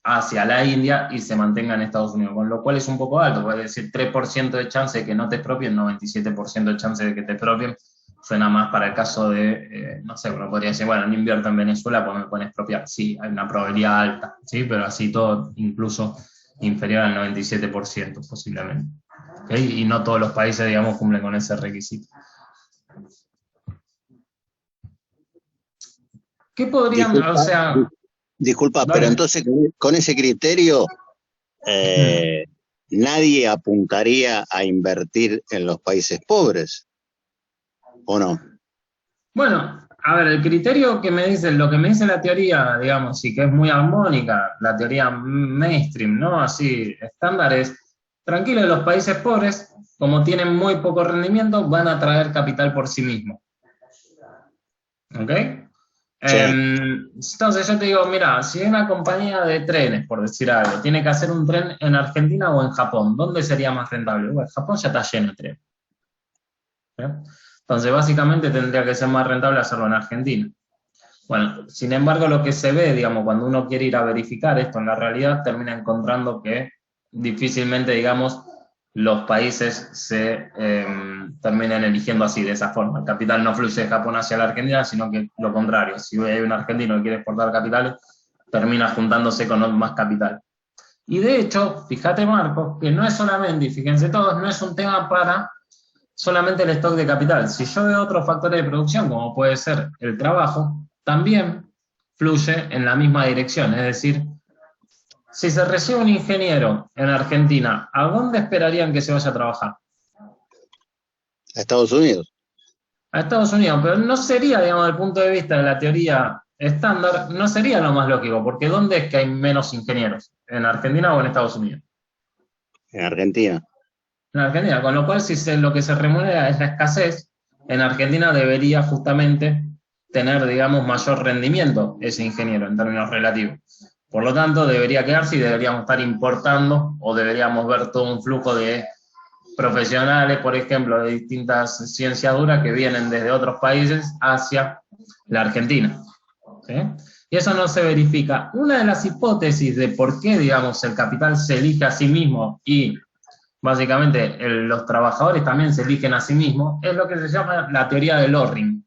S1: hacia la India y se mantenga en Estados Unidos, con lo cual es un poco alto, puede decir 3% de chance de que no te expropien, 97% de chance de que te expropien, suena más para el caso de, no sé, uno podría decir, bueno, no invierto en Venezuela porque me pueden expropiar, sí, hay una probabilidad alta, ¿sí?, pero así todo incluso inferior al 97% posiblemente, ¿okay? Y no todos los países, digamos, cumplen con ese requisito. ¿Qué podrían,
S6: Disculpa,
S1: o sea...
S6: Disculpa,
S1: Dale.
S6: pero entonces con ese criterio nadie apuntaría a invertir en los países pobres, ¿o no?
S1: Bueno, a ver, el criterio que me dice, lo que me dice la teoría, digamos, y que es muy armónica, la teoría mainstream, ¿no? Así, estándar es, tranquilo, los países pobres, como tienen muy poco rendimiento, van a traer capital por sí mismos. ¿Ok?
S6: Sí.
S1: Entonces yo te digo, mira, si hay una compañía de trenes, por decir algo, tiene que hacer un tren en Argentina o en Japón, ¿dónde sería más rentable? Bueno, Japón ya está lleno de trenes. Entonces, básicamente tendría que ser más rentable hacerlo en Argentina. Bueno, sin embargo, lo que se ve, digamos, cuando uno quiere ir a verificar esto en la realidad, termina encontrando que difícilmente, digamos, los países se terminan eligiendo así, de esa forma. El capital no fluye de Japón hacia la Argentina, sino que lo contrario. Si hay un argentino que quiere exportar capitales, termina juntándose con más capital. Y de hecho, fíjate, Marcos, que no es solamente, y fíjense todos, no es un tema para solamente el stock de capital. Si yo veo otros factores de producción, como puede ser el trabajo, también fluye en la misma dirección. Es decir, si se recibe un ingeniero en Argentina, ¿a dónde esperarían que se vaya a trabajar?
S6: A Estados Unidos.
S1: A Estados Unidos, pero no sería, digamos, desde el punto de vista de la teoría estándar, no sería lo más lógico, porque ¿dónde es que hay menos ingenieros? ¿En Argentina o en Estados Unidos?
S6: En Argentina.
S1: En Argentina, con lo cual si lo que se remunera es la escasez, en Argentina debería justamente tener, digamos, mayor rendimiento ese ingeniero en términos relativos. Por lo tanto, debería quedarse y deberíamos estar importando o deberíamos ver todo un flujo de profesionales, por ejemplo, de distintas ciencias duras que vienen desde otros países hacia la Argentina. ¿Sí? Y eso no se verifica. Una de las hipótesis de por qué, digamos, el capital se elige a sí mismo y básicamente los trabajadores también se eligen a sí mismos, es lo que se llama la teoría del Loring.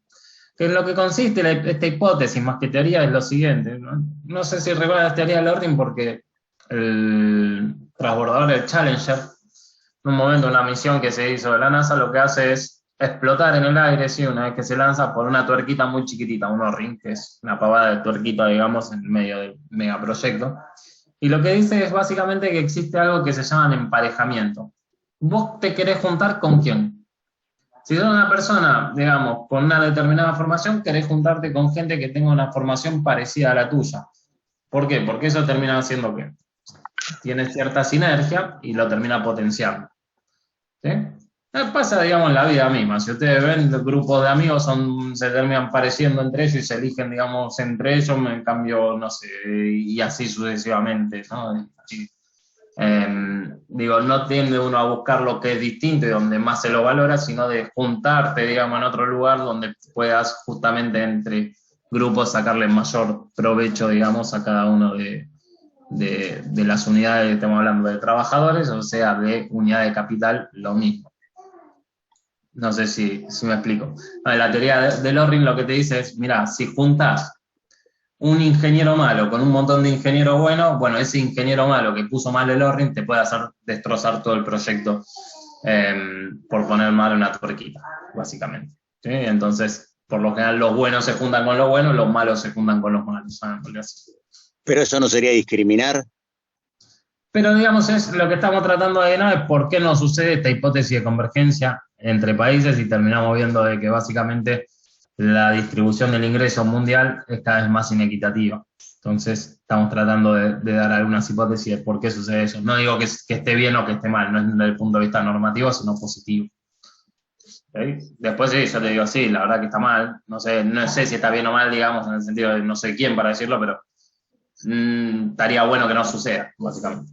S1: Que en lo que consiste esta hipótesis, más que teoría, es lo siguiente. No sé si recuerdas la teoría del Loring porque el transbordador, el Challenger, en un momento, una misión que se hizo de la NASA, lo que hace es explotar en el aire, ¿sí?, una vez que se lanza por una tuerquita muy chiquitita, un O-ring, que es una pavada de tuerquita, digamos, en medio del megaproyecto. Y lo que dice es básicamente que existe algo que se llama emparejamiento. ¿Vos te querés juntar con quién? Si sos una persona, digamos, con una determinada formación, querés juntarte con gente que tenga una formación parecida a la tuya. ¿Por qué? Porque eso termina haciendo que tiene cierta sinergia y lo termina potenciando. ¿Sí? Pasa, digamos, en la vida misma. Si ustedes ven, los grupos de amigos se terminan pareciendo entre ellos y se eligen, digamos, entre ellos, en cambio, no sé, y así sucesivamente, ¿no? Digo, no tiende uno a buscar lo que es distinto y donde más se lo valora, sino de juntarte, digamos, en otro lugar donde puedas justamente entre grupos sacarle mayor provecho, digamos, a cada uno de las unidades, estamos hablando de trabajadores, o sea, de unidad de capital, lo mismo. No sé si me explico. La teoría de Loring lo que te dice es, mira, si juntas un ingeniero malo con un montón de ingenieros buenos, bueno, ese ingeniero malo que puso mal el Loring te puede hacer destrozar todo el proyecto por poner mal una tuerquita, básicamente. ¿Sí? Entonces, por lo general, los buenos se juntan con los buenos, los malos se juntan con los malos.
S6: Pero eso no sería discriminar.
S1: Pero, digamos, es lo que estamos tratando de no es por qué no sucede esta hipótesis de convergencia entre países y terminamos viendo de que básicamente la distribución del ingreso mundial es cada vez más inequitativa. Entonces, estamos tratando de dar algunas hipótesis de por qué sucede eso. No digo que esté bien o que esté mal, no es desde el punto de vista normativo, sino positivo. ¿Okay? Después sí, yo te digo, sí, la verdad que está mal. No sé si está bien o mal, digamos, en el sentido de no sé quién para decirlo, pero estaría bueno que no suceda, básicamente.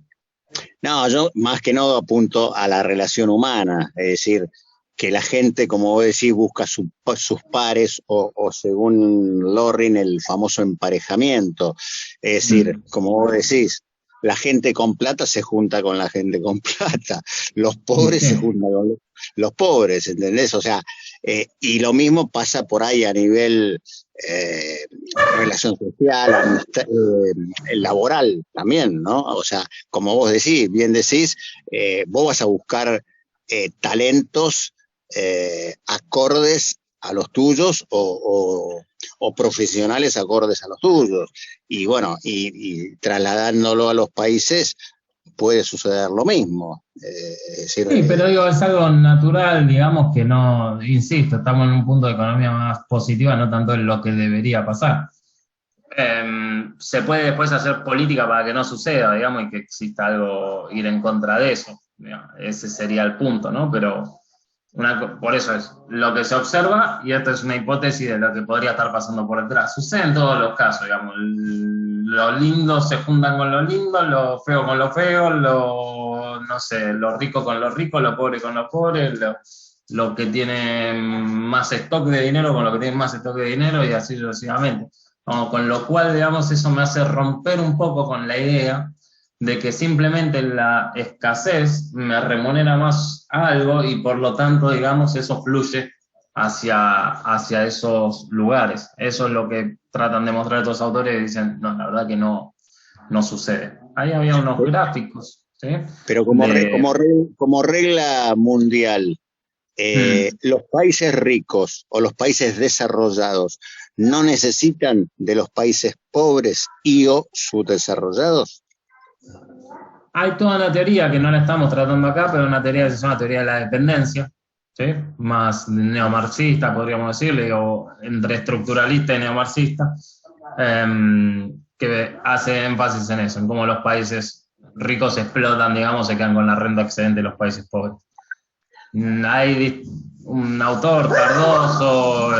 S6: No, yo más que nada apunto a la relación humana, es decir, que la gente, como vos decís, busca sus pares o según Loring, el famoso emparejamiento. Es decir, como vos decís, la gente con plata se junta con la gente con plata, los pobres se juntan con los pobres, ¿entendés? O sea, y lo mismo pasa por ahí a nivel relación social, laboral también, ¿no? O sea, como vos decís, bien decís, vos vas a buscar talentos acordes a los tuyos o profesionales acordes a los tuyos. Y bueno, y trasladándolo a los países puede suceder lo mismo.
S1: Sí, pero digo, es algo natural, digamos que no, insisto, estamos en un punto de economía más positiva, no tanto en lo que debería pasar. Se puede después hacer política para que no suceda, digamos, y que exista algo, ir en contra de eso. Digamos, ese sería el punto, ¿no? Pero por eso es lo que se observa, y esto es una hipótesis de lo que podría estar pasando por detrás. Sucede en todos los casos, digamos. Los lindos se juntan con los lindos, los feos con los feos, no sé, los ricos con los ricos, los pobres con los pobres, los que tienen más stock de dinero con los que tienen más stock de dinero, y así sucesivamente. Con lo cual, digamos, eso me hace romper un poco con la idea de que simplemente la escasez me remunera más algo y por lo tanto, digamos, eso fluye hacia esos lugares. Eso es lo que tratan de mostrar estos autores y dicen, no, la verdad que no sucede. Ahí había unos gráficos, ¿sí?
S6: Pero como regla mundial, los países ricos o los países desarrollados no necesitan de los países pobres y o subdesarrollados.
S1: Hay toda una teoría que no la estamos tratando acá, pero una teoría que se llama teoría de la dependencia, ¿sí? Más neomarxista, podríamos decirle, o entre estructuralista y neomarxista, que hace énfasis en eso, en cómo los países ricos explotan, digamos, se quedan con la renta excedente de los países pobres. Hay un autor, Cardoso,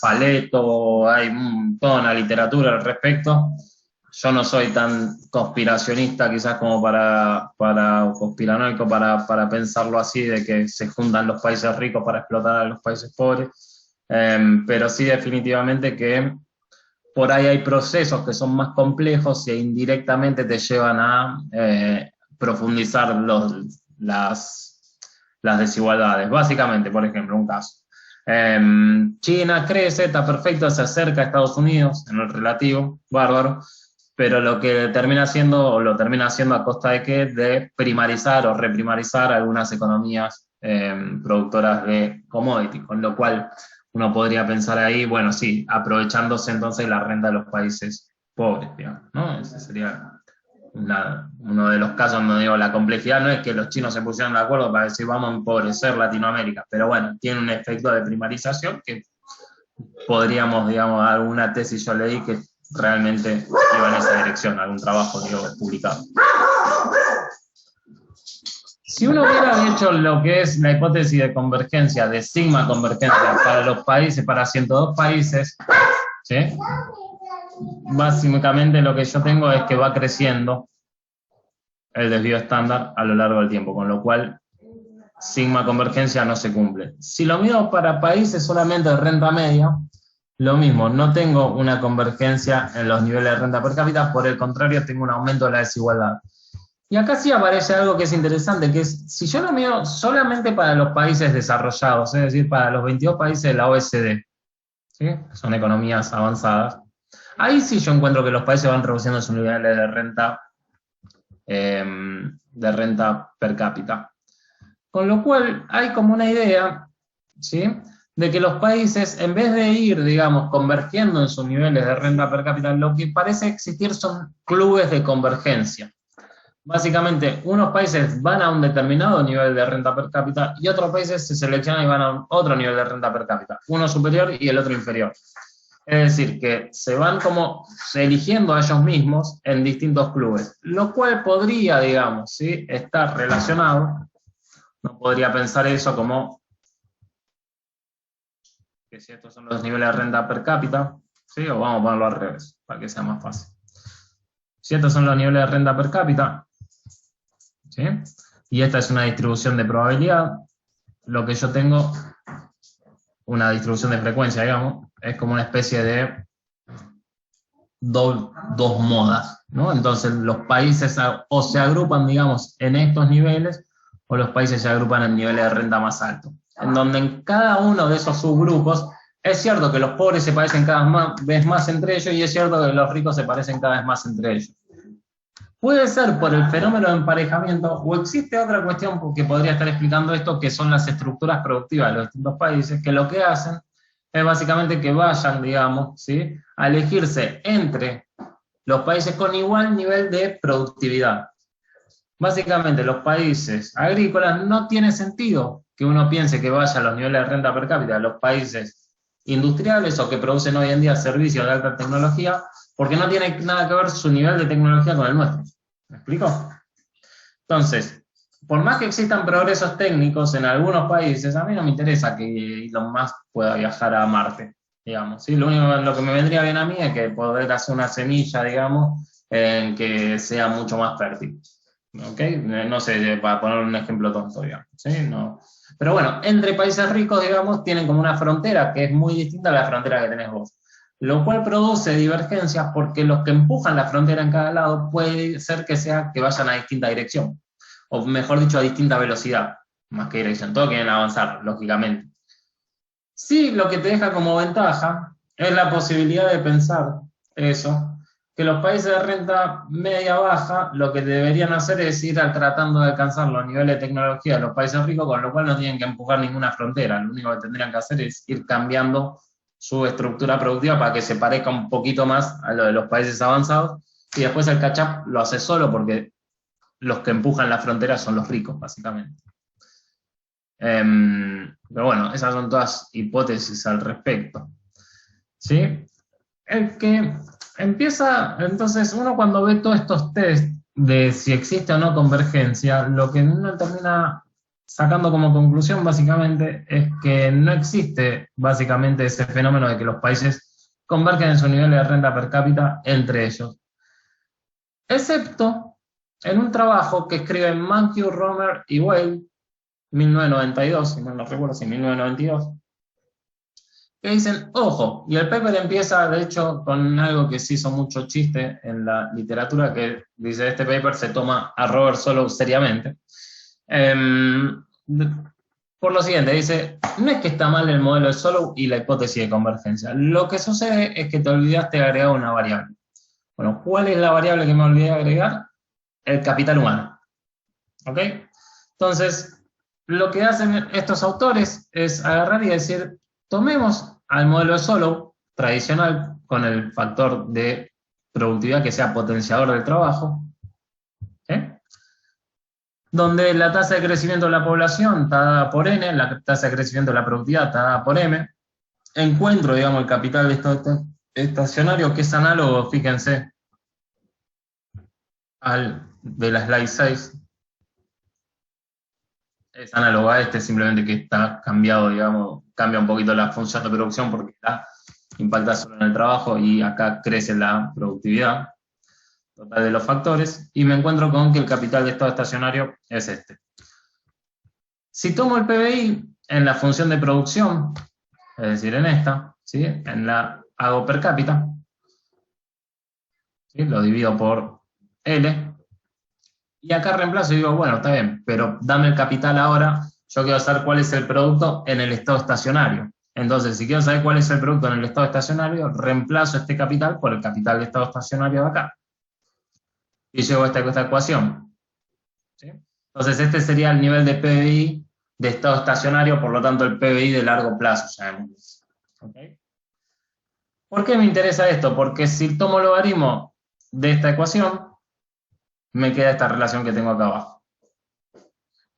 S1: Faleto, hay toda una literatura al respecto. Yo no soy tan conspiracionista quizás como conspiranoico para pensarlo así, de que se juntan los países ricos para explotar a los países pobres, pero sí definitivamente que por ahí hay procesos que son más complejos e indirectamente te llevan a profundizar las desigualdades. Básicamente, por ejemplo, un caso. China crece, está perfecto, se acerca a Estados Unidos en el relativo, bárbaro, pero lo que termina haciendo, o lo termina haciendo a costa de qué, de primarizar o reprimarizar algunas economías productoras de commodity, con lo cual uno podría pensar ahí, bueno, sí, aprovechándose entonces la renta de los países pobres, digamos, ¿no? Ese sería uno de los casos donde digo, la complejidad no es que los chinos se pusieron de acuerdo para decir vamos a empobrecer Latinoamérica, pero bueno, tiene un efecto de primarización que podríamos, digamos, alguna tesis yo leí que realmente iba en esa dirección, algún trabajo publicado. Si uno hubiera hecho lo que es la hipótesis de convergencia, de sigma convergencia para los países, para 102 países, ¿sí? Básicamente lo que yo tengo es que va creciendo el desvío estándar a lo largo del tiempo, con lo cual sigma convergencia no se cumple. Si lo mido para países solamente de renta media, lo mismo, no tengo una convergencia en los niveles de renta per cápita, por el contrario tengo un aumento de la desigualdad. Y acá sí aparece algo que es interesante, que es, si yo lo mido solamente para los países desarrollados, es decir, para los 22 países de la OECD, ¿sí? Son economías avanzadas, ahí sí yo encuentro que los países van reduciendo sus niveles de renta per cápita. Con lo cual hay como una idea, ¿sí?, de que los países, en vez de ir, digamos, convergiendo en sus niveles de renta per cápita, lo que parece existir son clubes de convergencia. básicamente unos países van a un determinado nivel de renta per cápita y otros países se seleccionan y van a otro nivel de renta per cápita, uno superior y el otro inferior. Es decir, que se van como eligiendo a ellos mismos en distintos clubes, lo cual podría, digamos, ¿sí?, estar relacionado. No podría pensar eso como que si estos son los niveles de renta per cápita, ¿sí?, o vamos a ponerlo al revés, para que sea más fácil. Si estos son los niveles de renta per cápita, ¿sí?, y esta es una distribución de probabilidad, lo que yo tengo, una distribución de frecuencia, digamos, es como una especie de dos modas, ¿no? Entonces los países o se agrupan, digamos, en estos niveles, o los países se agrupan en niveles de renta más altos, en donde en cada uno de esos subgrupos es cierto que los pobres se parecen cada vez más entre ellos y es cierto que los ricos se parecen cada vez más entre ellos. Puede ser por el fenómeno de emparejamiento o existe otra cuestión que podría estar explicando esto, que son las estructuras productivas de los distintos países, que lo que hacen es básicamente que vayan, digamos, ¿sí?, a elegirse entre los países con igual nivel de productividad. Básicamente los países agrícolas no tiene sentido que uno piense que vaya a los niveles de renta per cápita de los países industriales o que producen hoy en día servicios de alta tecnología, porque no tiene nada que ver su nivel de tecnología con el nuestro. ¿Me explico? Entonces, por más que existan progresos técnicos en algunos países, a mí no me interesa que Elon Musk pueda viajar a Marte, digamos, ¿sí? Lo que me vendría bien a mí es que poder hacer una semilla, digamos, en que sea mucho más fértil. ¿Ok? No sé, para poner un ejemplo tonto, digamos, ¿sí? No. Pero bueno, entre países ricos, digamos, tienen como una frontera que es muy distinta a la frontera que tenés vos, lo cual produce divergencias porque los que empujan la frontera en cada lado puede ser que sea que vayan a distinta dirección, o mejor dicho, a distinta velocidad, más que dirección, todos quieren avanzar, lógicamente. Sí, lo que te deja como ventaja es la posibilidad de pensar eso, que los países de renta media-baja lo que deberían hacer es ir tratando de alcanzar los niveles de tecnología de los países ricos, con lo cual no tienen que empujar ninguna frontera, lo único que tendrían que hacer es ir cambiando su estructura productiva para que se parezca un poquito más a lo de los países avanzados, y después el catch-up lo hace solo porque los que empujan la frontera son los ricos, básicamente. Pero bueno, esas son todas hipótesis al respecto. ¿Sí? El que empieza, entonces, uno cuando ve todos estos test de si existe o no convergencia, lo que uno termina sacando como conclusión básicamente es que no existe básicamente ese fenómeno de que los países convergen en su nivel de renta per cápita entre ellos. Excepto en un trabajo que escriben Mankiw, Romer y Weil, 1992, si no recuerdo, si 1992, que dicen, ojo, y el paper empieza, de hecho, con algo que se hizo mucho chiste en la literatura, que dice, este paper se toma a Robert Solow seriamente, por lo siguiente, dice, no es que está mal el modelo de Solow y la hipótesis de convergencia, lo que sucede es que te olvidaste de agregar una variable. Bueno, ¿cuál es la variable que me olvidé de agregar? El capital humano. ¿Ok? Entonces, lo que hacen estos autores es agarrar y decir, tomemos al modelo de Solow tradicional con el factor de productividad que sea potenciador del trabajo, donde la tasa de crecimiento de la población está dada por N, la tasa de crecimiento de la productividad está dada por M, encuentro, digamos, el capital de estado estacionario, que es análogo, fíjense, al de la slide 6, es análogo a este, simplemente que está cambiado, digamos, cambia un poquito la función de producción porque está impacta solo en el trabajo y acá crece la productividad total de los factores, y me encuentro con que el capital de estado estacionario es este. Si tomo el PBI en la función de producción, es decir, en esta, ¿sí?, en la hago per cápita, ¿sí?, lo divido por L, y acá reemplazo y digo, bueno, está bien, pero dame el capital ahora, yo quiero saber cuál es el producto en el estado estacionario. Entonces, si quiero saber cuál es el producto en el estado estacionario, reemplazo este capital por el capital de estado estacionario de acá. Y llego a esta ecuación. ¿Sí? Entonces, este sería el nivel de PBI de estado estacionario, por lo tanto, el PBI de largo plazo. ¿Okay? ¿Por qué me interesa esto? Porque si tomo el logaritmo de esta ecuación, me queda esta relación que tengo acá abajo.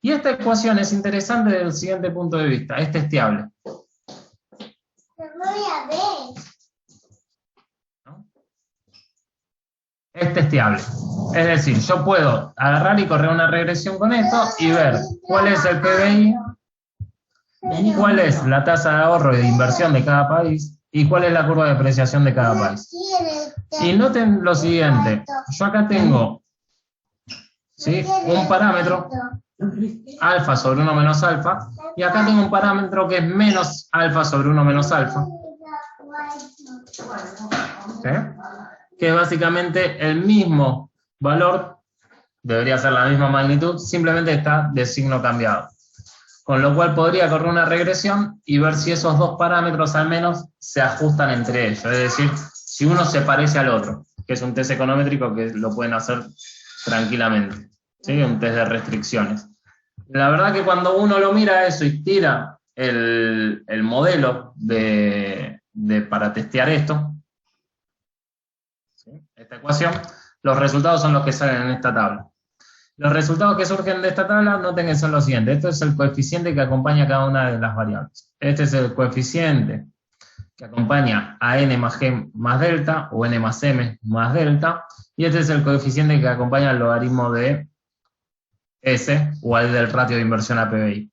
S1: Y esta ecuación es interesante desde el siguiente punto de vista, es testeable. ¿No? Es testeable. Es decir, yo puedo agarrar y correr una regresión con esto y ver cuál es el PBI, cuál es la tasa de ahorro y de inversión de cada país y cuál es la curva de apreciación de cada país. Y noten lo siguiente, yo acá tengo, ¿sí?, un parámetro, alfa sobre 1 menos alfa, y acá tengo un parámetro que es menos alfa sobre 1 menos alfa, ¿sí?, que es básicamente el mismo valor, debería ser la misma magnitud, simplemente está de signo cambiado. Con lo cual podría correr una regresión y ver si esos dos parámetros al menos se ajustan entre ellos, es decir, si uno se parece al otro, que es un test econométrico que lo pueden hacer tranquilamente, ¿sí?, un test de restricciones. La verdad que cuando uno lo mira eso y tira el modelo para testear esto, ¿sí?, esta ecuación, los resultados son los que salen en esta tabla. Los resultados que surgen de esta tabla, noten que son los siguientes. Este es el coeficiente que acompaña cada una de las variables. Este es el coeficiente que acompaña a n más g más delta, o n más m más delta, y este es el coeficiente que acompaña al logaritmo de S, o al del ratio de inversión a PBI.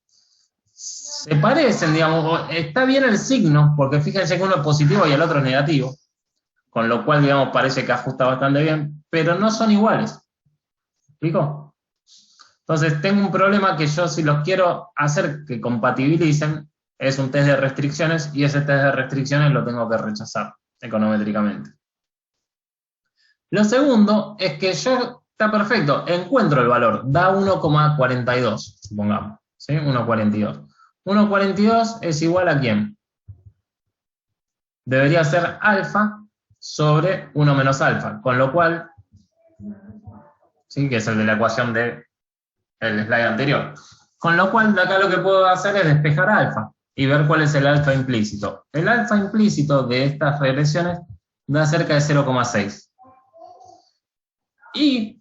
S1: Se parecen, digamos, está bien el signo, porque fíjense que uno es positivo y el otro es negativo, con lo cual, digamos, parece que ajusta bastante bien, pero no son iguales. ¿Me explico? Entonces, tengo un problema que yo, si los quiero hacer que compatibilicen, es un test de restricciones, y ese test de restricciones lo tengo que rechazar econométricamente. Lo segundo es que yo, está perfecto, encuentro el valor, da 1,42, supongamos, ¿sí? 1,42. 1,42 es igual a ¿quién? Debería ser alfa sobre 1 menos alfa, con lo cual, ¿sí?, que es el de la ecuación del slide anterior. Con lo cual, de acá lo que puedo hacer es despejar alfa y ver cuál es el alfa implícito. El alfa implícito de estas regresiones da cerca de 0,6. Y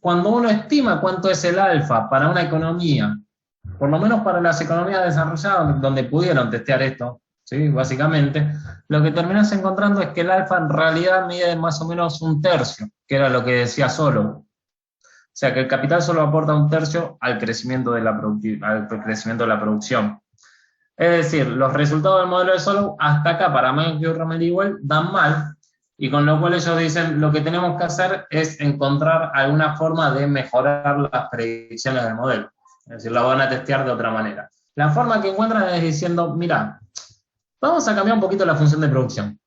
S1: cuando uno estima cuánto es el alfa para una economía, por lo menos para las economías desarrolladas donde pudieron testear esto, ¿sí?, básicamente, lo que terminas encontrando es que el alfa en realidad mide más o menos 1/3, que era lo que decía Solow. O sea que el capital solo aporta 1/3 al crecimiento de la producción. Es decir, los resultados del modelo de Solow hasta acá para Mankiw y Romer-Ewell dan mal, y con lo cual ellos dicen lo que tenemos que hacer es encontrar alguna forma de mejorar las predicciones del modelo. Es decir, lo van a testear de otra manera. La forma que encuentran es diciendo, mira, vamos a cambiar un poquito la función de producción.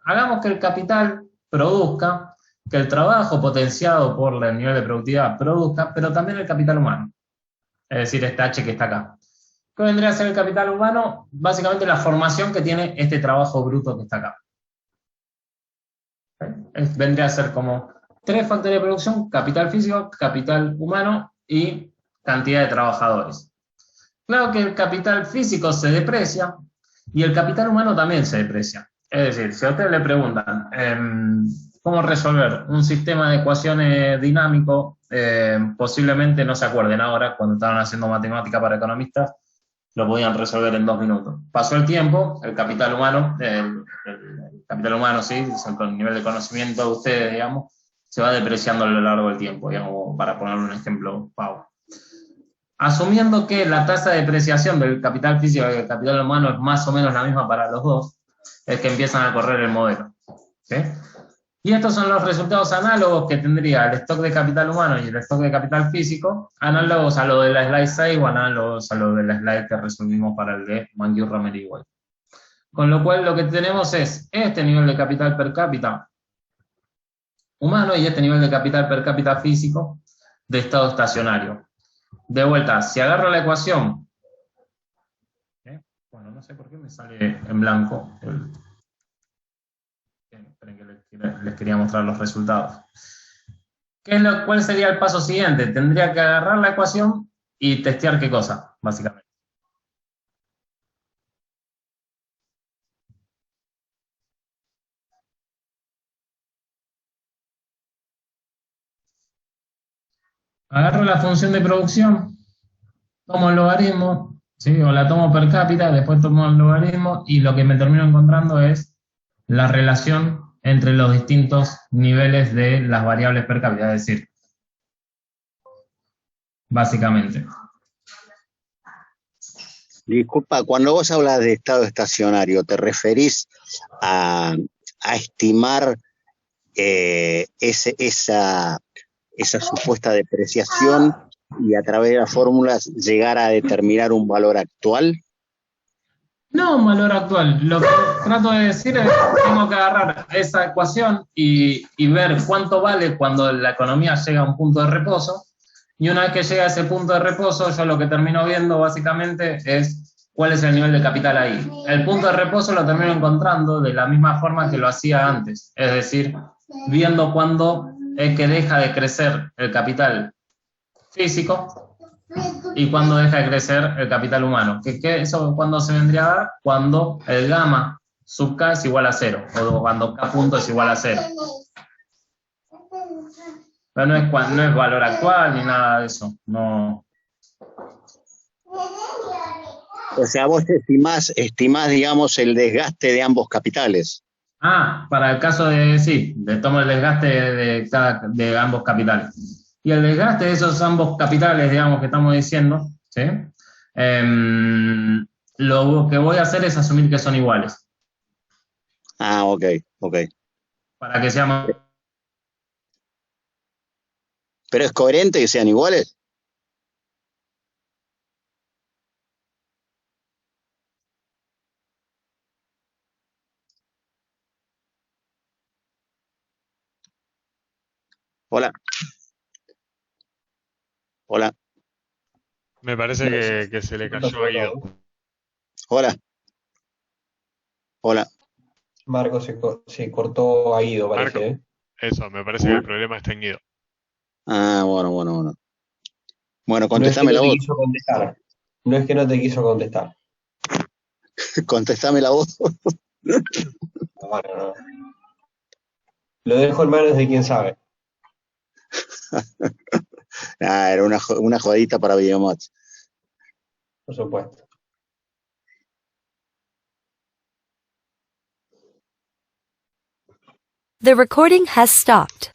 S1: Hagamos que el capital produzca, que el trabajo potenciado por el nivel de productividad produzca, pero también el capital humano. Es decir, este H que está acá. ¿Qué vendría a ser el capital humano? Básicamente la formación que tiene este trabajo bruto que está acá. Vendría a ser como 3 factores de producción: capital físico, capital humano y cantidad de trabajadores. Claro que el capital físico se deprecia y el capital humano también se deprecia. Es decir, si a ustedes le preguntan cómo resolver un sistema de ecuaciones dinámico, posiblemente no se acuerden ahora, cuando estaban haciendo matemática para economistas, lo podían resolver en 2 minutos. Pasó el tiempo, el capital humano, sí, con el nivel de conocimiento de ustedes, digamos, se va depreciando a lo largo del tiempo, digamos, para poner un ejemplo pavo. Asumiendo que la tasa de depreciación del capital físico y del capital humano es más o menos la misma para los dos, es que empiezan a correr el modelo, ¿sí? Y estos son los resultados análogos que tendría el stock de capital humano y el stock de capital físico, análogos a lo de la slide 6 o análogos a lo de la slide que resolvimos para el de Mankiw, Romer-Ewell. Con lo cual lo que tenemos es este nivel de capital per cápita humano y este nivel de capital per cápita físico de estado estacionario. De vuelta, si agarro la ecuación, bueno, no sé por qué me sale en blanco. Esperen que les quería mostrar los resultados. ¿Cuál sería el paso siguiente? Tendría que agarrar la ecuación y testear qué cosa, básicamente. Agarro la función de producción, tomo el logaritmo, ¿sí? O la tomo per cápita, después tomo el logaritmo y lo que me termino encontrando es la relación entre los distintos niveles de las variables per cápita, es decir, básicamente.
S6: Disculpa, cuando vos hablas de estado estacionario, ¿te referís a estimar esa supuesta depreciación y a través de las fórmulas llegar a determinar un valor actual?
S1: No un valor actual. Lo que trato de decir es que tengo que agarrar esa ecuación y ver cuánto vale cuando la economía llega a un punto de reposo. Y una vez que llega a ese punto de reposo, yo lo que termino viendo básicamente es cuál es el nivel de capital ahí. El punto de reposo lo termino encontrando de la misma forma que lo hacía antes. Es decir, viendo cuándo es que deja de crecer el capital físico y cuándo deja de crecer el capital humano. ¿Eso cuándo se vendría a dar? Cuando el gamma sub k es igual a 0, o cuando k punto es igual a 0. Pero no es valor actual ni nada de eso. No.
S6: O sea, vos estimás, digamos, el desgaste de ambos capitales.
S1: Para el caso de, sí, tomo el desgaste de ambos capitales. Y el desgaste de esos ambos capitales, digamos, que estamos diciendo, ¿sí? Lo que voy a hacer es asumir que son iguales.
S6: Ok.
S1: Para que seamos...
S6: ¿Pero es coherente que sean iguales? Hola.
S5: Me parece que se le cayó a Guido.
S6: Hola.
S2: Marco se cortó a Guido,
S5: Marco,
S2: parece, ¿eh?
S5: eso, me parece que el problema está en Guido.
S6: Bueno. Bueno,
S2: No es que
S6: contestame
S2: no
S6: la
S2: te
S6: voz.
S2: quiso contestar. No es que no te quiso contestar.
S6: Contestame la voz.
S2: No. Lo dejo en manos de quien sabe.
S6: Era una jodita para Videomods.
S2: Por supuesto.
S9: The recording has stopped.